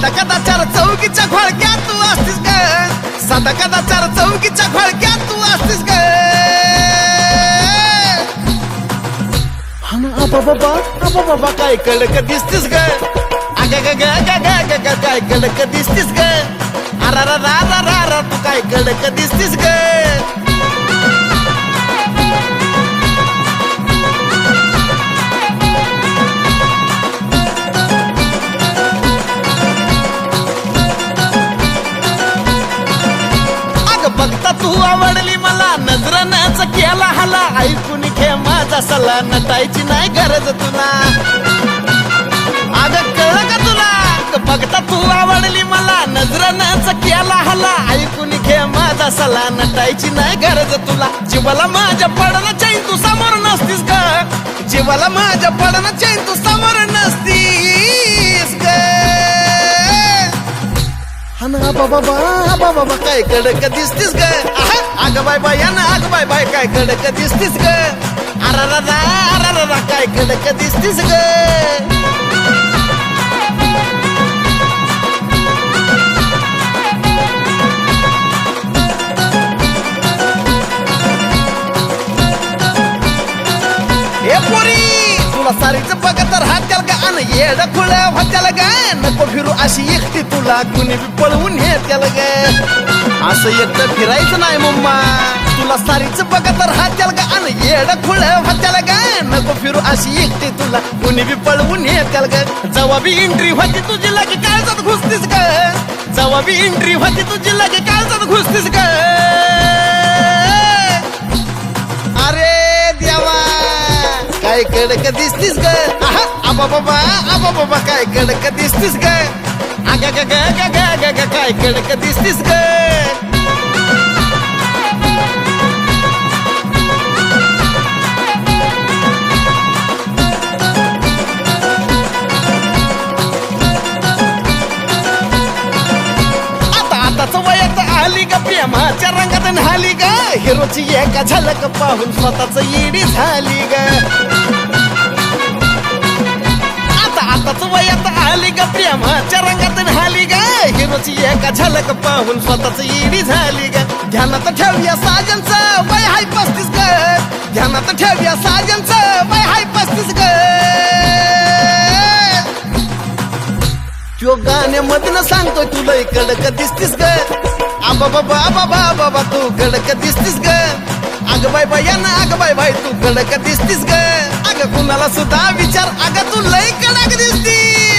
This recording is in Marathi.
साधा कदा चार चौकीच्या घोळक्यात तू असतीस ग, साधा कदा चार चौकीच्या घोळक्यात तू असतीस ग. आबा बाबा काय कडक दिसतीस ग, अग ग ग ग ग ग काय कडक दिसतीस ग. अरा रा रा रा रा रा तू काय कडक दिसतीस ग. बघता तू आवडली मला, नजरानच केला हाला. ऐकून घे माझा सल्ला, नटायची नाही गरज तुला. अग कळलं का तुला, बघता तू आवडली मला, नजरानच केला हाला. ऐकून घे माझा सल्ला, नटायची नाही गरज तुला. जीवाला माझ्या पडणं चैन तू समोर नसतीस ग, जीवाला माझ्या पडणं चैन तू समोर नसतीस ग. बाबा काय कडक दिसतीस ग. अग बाय बाय ना, अग बाय बाय काय कडक दिसतीस ग. अरा रा रा अरा रा रा काय कडक दिसतीस ग. ए पोरी तुला सारीच बघत राहत्याल ग, अन येड खुळ होत्याल ग. नको फिरू अशी एकटी, तुला कुणी बी पळवून येत्याल ग. असं एकटं फिरायचं नाही मम्मा, तुला सारीच बघत राहत्याल ग, अन येड खुळ होत्याल ग. नको फिरू अशी एकटी, तुला कुणी बी पळवून येत्याल ग. जेव्हा बी एंट्री होती तुझी लगे काळजात घुसतीस ग, जेव्हा बी एंट्री होती तुझी लगे काळजात घुसतीस ग. अरे देवा काय कडक दिसतीस ग. आबा बाबा काय कडक दिसतीस ग. अग ग ग ग ग ग काय कडक दिसतीस ग. आताच वयात आली ग, प्रेमाच्या रंगात न्हाली ग. हिरोची एका झलक पाहून स्वतःच येडी झाली ग. आताच वयात आली ग, प्रेमाच्या रंगात न्हाली ग. हिरोची एका झलक पाहून स्वतःच येडी झाली ग. ध्यानात ठेवूया साजनचं वय हाय 35 ग, ध्यानात ठेवूया साजनचं वय हाय 35 ग. त्यो गाण्यामधनं सांगतोय तुला कडक दिसतीस ग. आबा बाबा तू कडक दिसतीस ग. अग बाय बाय ना, अग बाय बाय तू कडक दिसतीस ग. अग कुणाला सुद्धा विचार, अग तू लय कडक दिसतीस.